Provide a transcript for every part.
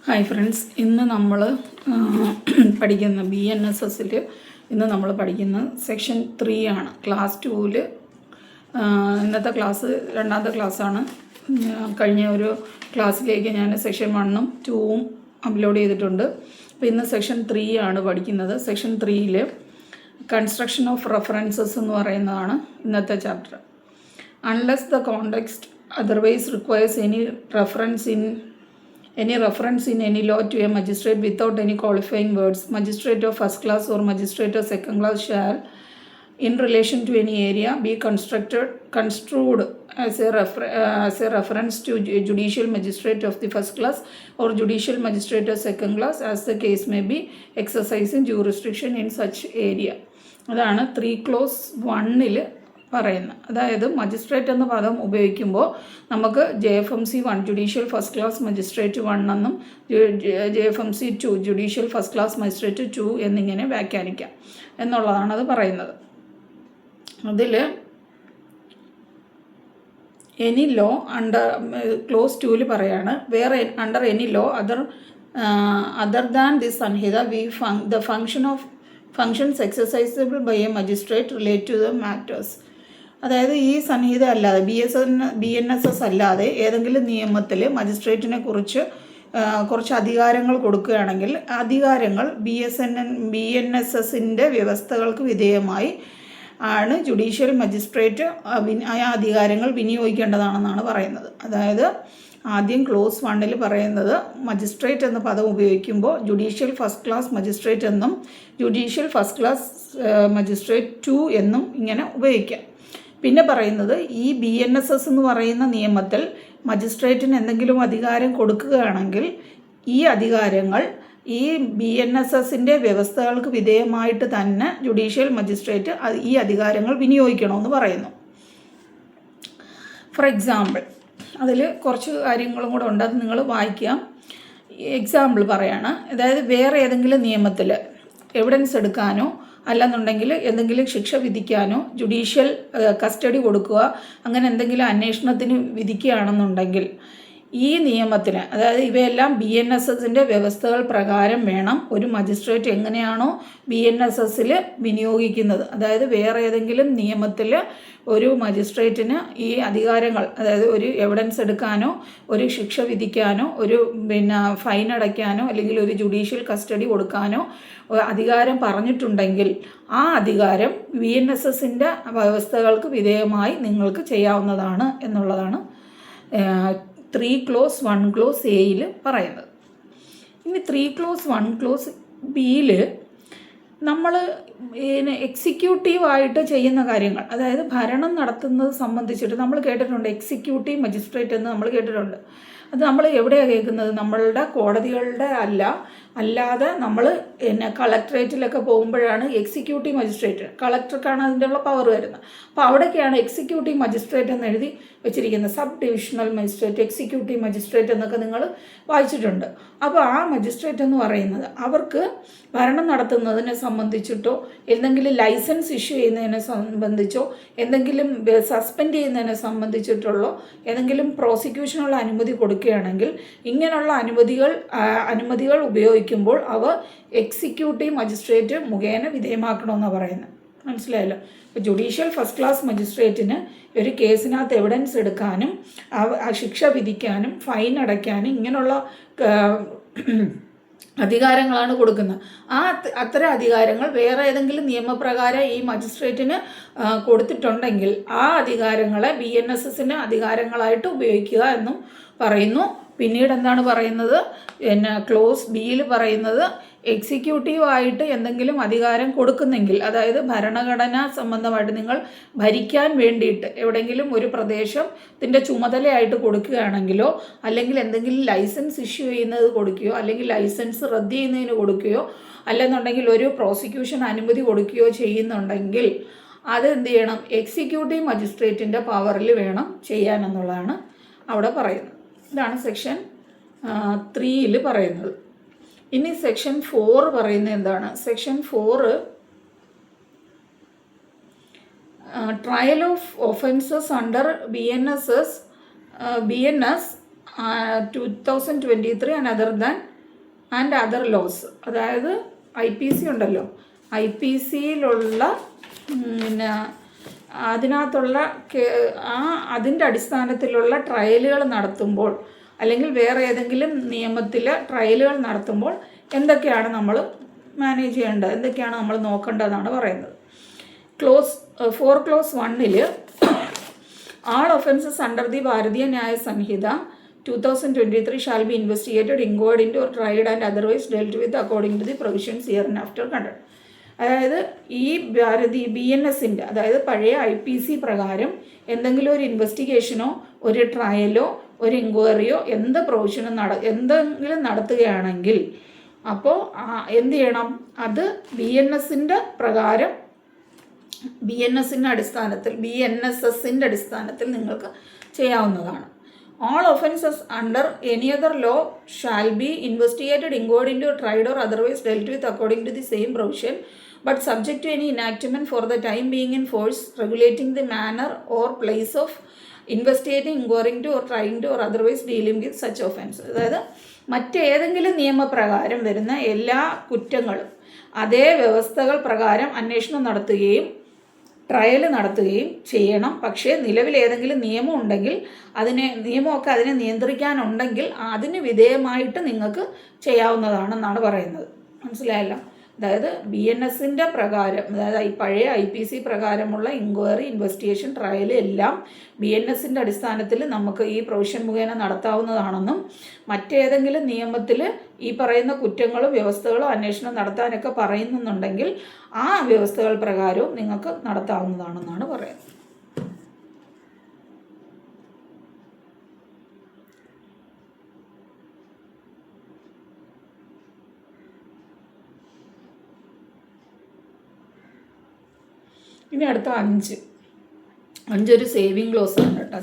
Hi friends, ഇന്ന് നമ്മൾ പഠിക്കുന്ന BNSSൽ ഇന്ന് നമ്മൾ പഠിക്കുന്ന സെക്ഷൻ 3 ആണ്. ക്ലാസ് 2ൽ ഇന്നത്തെ ക്ലാസ് രണ്ടാമത്തെ ക്ലാസ്സാണ്. കഴിഞ്ഞ ഒരു ക്ലാസ്സിലേക്ക് ഞാൻ സെക്ഷൻ 1ഉം 2ഉം അപ്ലോഡ് ചെയ്തിട്ടുണ്ട്. അപ്പോൾ ഇന്ന് സെക്ഷൻ 3 ആണ് പഠിക്കുന്നത്. സെക്ഷൻ 3ൽ കൺസ്ട്രക്ഷൻ ഓഫ് റെഫറൻസസ് എന്ന് പറയുന്നതാണ് ഇന്നത്തെ chapter. Unless the context otherwise requires any reference in any law to a magistrate without any qualifying words, magistrate of first class or magistrate of second class shall, in relation to any area, be construed as a reference to judicial magistrate of the first class or judicial magistrate of second class, as the case may be, exercising jurisdiction in such area. അതാണ് 3 clause 1ൽ പറയുന്നത്. അതായത് magistrate എന്ന പദം ഉപയോഗിക്കുമ്പോൾ നമുക്ക് JFMC 1 judicial first class magistrate 1 എന്നും JFMC 2 judicial first class magistrate 2 എന്നിങ്ങനെ വ്യാഖ്യാനിക്കാം എന്നുള്ളതാണ് അത് പറയുന്നത്. അതിൽ എനി ലോ അണ്ടർ ക്ലോസ് 2ൽ പറയാണ്, വേറെ under any law other than this Sanhita the functions exercisable by a magistrate relate to the matters. അതായത് ഈ സംഹിത അല്ലാതെ BNSS അല്ലാതെ ഏതെങ്കിലും നിയമത്തിൽ മജിസ്ട്രേറ്റിനെ കുറച്ച് അധികാരങ്ങൾ കൊടുക്കുകയാണെങ്കിൽ അധികാരങ്ങൾ BNSSൻ്റെ വ്യവസ്ഥകൾക്ക് വിധേയമായി ആണ് ജുഡീഷ്യൽ മജിസ്ട്രേറ്റ് ആ അധികാരങ്ങൾ വിനിയോഗിക്കേണ്ടതാണെന്നാണ് പറയുന്നത്. അതായത് ആദ്യം ക്ലോസ് 1ൽ പറയുന്നത് മജിസ്ട്രേറ്റ് എന്ന പദം ഉപയോഗിക്കുമ്പോൾ ജുഡീഷ്യൽ ഫസ്റ്റ് ക്ലാസ് മജിസ്ട്രേറ്റ് എന്നും ജുഡീഷ്യൽ ഫസ്റ്റ് ക്ലാസ് മജിസ്ട്രേറ്റ് 2 എന്നും ഇങ്ങനെ ഉപയോഗിക്കാം. പിന്നെ പറയുന്നത് ഈ BNSS എന്ന് പറയുന്ന നിയമത്തിൽ മജിസ്ട്രേറ്റിന് എന്തെങ്കിലും അധികാരം കൊടുക്കുകയാണെങ്കിൽ ഈ അധികാരങ്ങൾ ഈ BNSSൻ്റെ വ്യവസ്ഥകൾക്ക് വിധേയമായിട്ട് തന്നെ ജുഡീഷ്യൽ മജിസ്ട്രേറ്റ് ഈ അധികാരങ്ങൾ വിനിയോഗിക്കണമെന്ന് പറയുന്നു. ഫോർ എക്സാമ്പിൾ, അതിൽ കുറച്ച് കാര്യങ്ങളും കൂടെ ഉണ്ട്, അത് നിങ്ങൾ വായിക്കാം. എക്സാമ്പിൾ പറയാണ്. അതായത് വേറെ ഏതെങ്കിലും നിയമത്തിൽ എവിഡൻസ് എടുക്കാനോ അല്ലെന്നുണ്ടെങ്കിൽ എന്തെങ്കിലും ശിക്ഷ വിധിക്കാനോ ജുഡീഷ്യൽ കസ്റ്റഡി കൊടുക്കുക, അങ്ങനെ എന്തെങ്കിലും അന്വേഷണത്തിന് വിധിക്കുകയാണെന്നുണ്ടെങ്കിൽ ഈ നിയമത്തിന്, അതായത് ഇവയെല്ലാം BNSSൻ്റെ വ്യവസ്ഥകൾ പ്രകാരം വേണം ഒരു മജിസ്ട്രേറ്റ് എങ്ങനെയാണോ BNSSൽ വിനിയോഗിക്കുന്നത്. അതായത് വേറെ ഏതെങ്കിലും നിയമത്തിൽ ഒരു മജിസ്ട്രേറ്റിന് ഈ അധികാരങ്ങൾ, അതായത് ഒരു എവിഡൻസ് എടുക്കാനോ ഒരു ശിക്ഷ വിധിക്കാനോ ഒരു ഫൈൻ അടയ്ക്കാനോ അല്ലെങ്കിൽ ഒരു ജുഡീഷ്യൽ കസ്റ്റഡി കൊടുക്കാനോ അധികാരം പറഞ്ഞിട്ടുണ്ടെങ്കിൽ ആ അധികാരം BNSSൻ്റെ വ്യവസ്ഥകൾക്ക് വിധേയമായി നിങ്ങൾക്ക് ചെയ്യാവുന്നതാണ് എന്നുള്ളതാണ് 3 ക്ലോസ് 1 ക്ലോസ് എയിൽ പറയുന്നത്. ഇനി 3 ക്ലോസ് 1 ക്ലോസ് ബിയിൽ നമ്മൾ എക്സിക്യൂട്ടീവായിട്ട് ചെയ്യുന്ന കാര്യങ്ങൾ, അതായത് ഭരണം നടത്തുന്നത് സംബന്ധിച്ചിട്ട് നമ്മൾ കേട്ടിട്ടുണ്ട്. എക്സിക്യൂട്ടീവ് മജിസ്ട്രേറ്റ് എന്ന് നമ്മൾ കേട്ടിട്ടുണ്ട്. അത് നമ്മൾ എവിടെയാണ് കേൾക്കുന്നത്? നമ്മളുടെ കോടതികളുടെ അല്ലാതെ നമ്മൾ കളക്ട്രേറ്റിലൊക്കെ പോകുമ്പോഴാണ് എക്സിക്യൂട്ടീവ് മജിസ്ട്രേറ്റ്, കളക്ടർക്കാണ് അതിൻ്റെ ഉള്ള പവർ വരുന്നത്. അപ്പോൾ അവിടേക്കാണ് എക്സിക്യൂട്ടീവ് മജിസ്ട്രേറ്റ് എന്ന് എഴുതി വെച്ചിരിക്കുന്നത്. Sub divisional magistrate, executive magistrate എന്നൊക്കെ നിങ്ങൾ വായിച്ചിട്ടുണ്ട്. അപ്പോൾ ആ മജിസ്ട്രേറ്റ് എന്ന് പറയുന്നത് അവർക്ക് ഭരണം നടത്തുന്നതിനെ സംബന്ധിച്ചിട്ടോ എന്തെങ്കിലും ലൈസൻസ് ഇഷ്യൂ ചെയ്യുന്നതിനെ സംബന്ധിച്ചോ എന്തെങ്കിലും സസ്പെൻഡ് ചെയ്യുന്നതിനെ സംബന്ധിച്ചിട്ടുള്ളോ ഏതെങ്കിലും പ്രോസിക്യൂഷനുള്ള അനുമതി കൊടുക്കുകയാണെങ്കിൽ ഇങ്ങനെയുള്ള അനുമതികൾ ഉപയോഗിക്കുമ്പോൾ അവ എക്സിക്യൂട്ടീവ് മജിസ്ട്രേറ്റ് മുഖേന വിധേയമാക്കണമെന്നാണ് പറയുന്നത്. മനസ്സിലായല്ലോ? ഇപ്പോൾ ജുഡീഷ്യൽ ഫസ്റ്റ് ക്ലാസ് മജിസ്ട്രേറ്റിന് ഒരു കേസിനകത്ത് എവിഡൻസ് എടുക്കാനും ശിക്ഷ വിധിക്കാനും ഫൈൻ അടയ്ക്കാനും ഇങ്ങനെയുള്ള അധികാരങ്ങളാണ് കൊടുക്കുന്നത്. അത്തരം അധികാരങ്ങൾ വേറെ ഏതെങ്കിലും നിയമപ്രകാരം ഈ മജിസ്ട്രേറ്റിന് കൊടുത്തിട്ടുണ്ടെങ്കിൽ ആ അധികാരങ്ങളെ BNSSന് അധികാരങ്ങളായിട്ട് ഉപയോഗിക്കുക എന്നും പറയുന്നു. പിന്നീട് എന്താണ് പറയുന്നത്? ക്ലോസ് ബിയിൽ പറയുന്നത് എക്സിക്യൂട്ടീവായിട്ട് എന്തെങ്കിലും അധികാരം കൊടുക്കുന്നെങ്കിൽ, അതായത് ഭരണഘടനാ സംബന്ധമായിട്ട് നിങ്ങൾ ഭരിക്കാൻ വേണ്ടിയിട്ട് എവിടെയെങ്കിലും ഒരു പ്രദേശത്തിൻ്റെ ചുമതലയായിട്ട് കൊടുക്കുകയാണെങ്കിലോ അല്ലെങ്കിൽ എന്തെങ്കിലും ലൈസൻസ് ഇഷ്യൂ ചെയ്യുന്നത് കൊടുക്കുകയോ അല്ലെങ്കിൽ ലൈസൻസ് റദ്ദ് ചെയ്യുന്നതിന് കൊടുക്കുകയോ അല്ലെന്നുണ്ടെങ്കിൽ ഒരു പ്രോസിക്യൂഷൻ അനുമതി കൊടുക്കുകയോ ചെയ്യുന്നുണ്ടെങ്കിൽ അത് എന്ത് ചെയ്യണം? എക്സിക്യൂട്ടീവ് മജിസ്ട്രേറ്റിൻ്റെ പവറിൽ വേണം ചെയ്യാനെന്നുള്ളതാണ് അവിടെ പറയുന്നത്. ഇതാണ് സെക്ഷൻ 3ൽ പറയുന്നത്. ഇനി സെക്ഷൻ 4 പറയുന്നത് എന്താണ്? Section 4 trial of offences under BNS 2023 and other than and other laws, അതായത് IPC ഉണ്ടല്ലോ, IPCയിലുള്ള പിന്നെ അതിനകത്തുള്ള അതിൻ്റെ അടിസ്ഥാനത്തിലുള്ള ട്രയലുകൾ നടത്തുമ്പോൾ അല്ലെങ്കിൽ വേറെ ഏതെങ്കിലും നിയമത്തിൽ ട്രയലുകൾ നടത്തുമ്പോൾ എന്തൊക്കെയാണ് നമ്മൾ മാനേജ് ചെയ്യേണ്ടത്, എന്തൊക്കെയാണ് നമ്മൾ നോക്കേണ്ടതെന്നാണ് പറയുന്നത്. ക്ലോസ് 4(1)ൽ all offences under the ഭാരതീയ ന്യായ സംഹിത 2023 shall be investigated, inquired into or tried and otherwise dealt with according to the provisions hereinafter contained. അതായത് ഈ BNSൻ്റെ അതായത് പഴയ IPC പ്രകാരം എന്തെങ്കിലും ഒരു ഇൻവെസ്റ്റിഗേഷനോ ഒരു ട്രയലോ ഒരു എൻക്വയറിയോ എന്ത് പ്രൊവിഷനും എന്തെങ്കിലും നടത്തുകയാണെങ്കിൽ അപ്പോൾ എന്ത് ചെയ്യണം, അത് BNSൻ്റെ പ്രകാരം BNSൻ്റെ അടിസ്ഥാനത്തിൽ നിങ്ങൾക്ക് ചെയ്യാവുന്നതാണ്. All offences under any other law shall be investigated, inquired into, tried or otherwise dealt with according to the same provision, but subject to any enactment for the time being in force regulating the manner or place of investigating, inquiring to or trying to or otherwise dealing with such offense. അതായത് മറ്റേതെങ്കിലും നിയമപ്രകാരം വരുന്ന എല്ലാ കുറ്റങ്ങളും അതേ വ്യവസ്ഥകൾ പ്രകാരം അന്വേഷണം നടത്തുകയും ട്രയൽ നടത്തുകയും ചെയ്യണം. പക്ഷേ നിലവിൽ ഏതെങ്കിലും നിയമം ഉണ്ടെങ്കിൽ നിയമമൊക്കെ അതിനെ നിയന്ത്രിക്കാനുണ്ടെങ്കിൽ അതിന് വിധേയമായിട്ട് നിങ്ങൾക്ക് ചെയ്യാവുന്നതാണെന്നാണ് പറയുന്നത്. മനസ്സിലായല്ലോ? അതായത് BNSൻ്റെ പ്രകാരം, അതായത് ഈ പഴയ IPC പ്രകാരമുള്ള ഇൻക്വയറി, ഇൻവെസ്റ്റിഗേഷൻ, ട്രയൽ എല്ലാം BNSൻ്റെ അടിസ്ഥാനത്തിൽ നമുക്ക് ഈ പ്രൊവിഷൻ മുഖേന നടത്താവുന്നതാണെന്നും മറ്റേതെങ്കിലും നിയമത്തിൽ ഈ പറയുന്ന കുറ്റങ്ങളും വ്യവസ്ഥകളും അന്വേഷണം നടത്താനൊക്കെ പറയുന്നുണ്ടെങ്കിൽ ആ വ്യവസ്ഥകൾ പ്രകാരവും നിങ്ങൾക്ക് നടത്താവുന്നതാണെന്നാണ് പറയുന്നത്. ഇനി അടുത്ത 5 ഒരു സേവിങ് ക്ലോസ് ആണ് കേട്ടോ.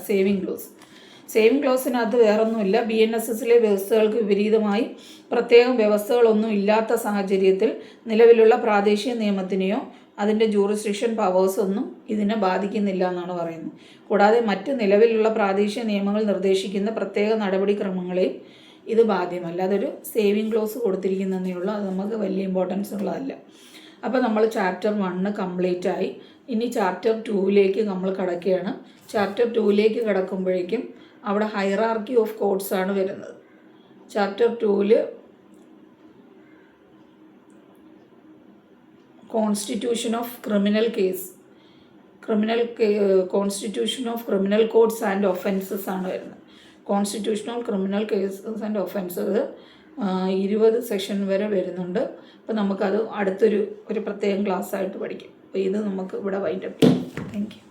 സേവിങ് ക്ലോസിനകത്ത് വേറൊന്നുമില്ല. BNSSലെ വ്യവസ്ഥകൾക്ക് വിപരീതമായി പ്രത്യേകം വ്യവസ്ഥകളൊന്നും ഇല്ലാത്ത സാഹചര്യത്തിൽ നിലവിലുള്ള പ്രാദേശിക നിയമത്തിനെയോ അതിൻ്റെ ജൂറിസ്ഡിക്ഷൻ പവേഴ്സ് ഒന്നും ഇതിനെ ബാധിക്കുന്നില്ല എന്നാണ് പറയുന്നത്. കൂടാതെ മറ്റ് നിലവിലുള്ള പ്രാദേശിക നിയമങ്ങൾ നിർദ്ദേശിക്കുന്ന പ്രത്യേക നടപടിക്രമങ്ങളെയും ഇത് ബാധ്യമല്ല. അതൊരു സേവിങ് ക്ലോസ് കൊടുത്തിരിക്കുന്നതേ ഉള്ളൂ. അത് നമുക്ക് വലിയ ഇമ്പോർട്ടൻസ് ഉള്ളതല്ല. അപ്പോൾ നമ്മൾ ചാപ്റ്റർ 1 കംപ്ലീറ്റ് ആയി. ഇനി ചാപ്റ്റർ 2ലേക്ക് നമ്മൾ കടക്കുകയാണ്. ചാപ്റ്റർ 2ലേക്ക് കടക്കുമ്പോഴേക്കും അവിടെ ഹൈറാർക്കി ഓഫ് കോഡ്സ് ആണ് വരുന്നത്. ചാപ്റ്റർ 2ൽ constitution of criminal codes and offences ആണ് വരുന്നത്. Constitution of criminal cases and offences 20 section വരെ വരുന്നുണ്ട്. അപ്പോൾ നമുക്കത് അടുത്തൊരു പ്രത്യേകം ക്ലാസ്സായിട്ട് പഠിക്കും. അപ്പോൾ ഇത് നമുക്ക് ഇവിടെ വൈൻഡപ്പ് ചെയ്യാം. Thank you.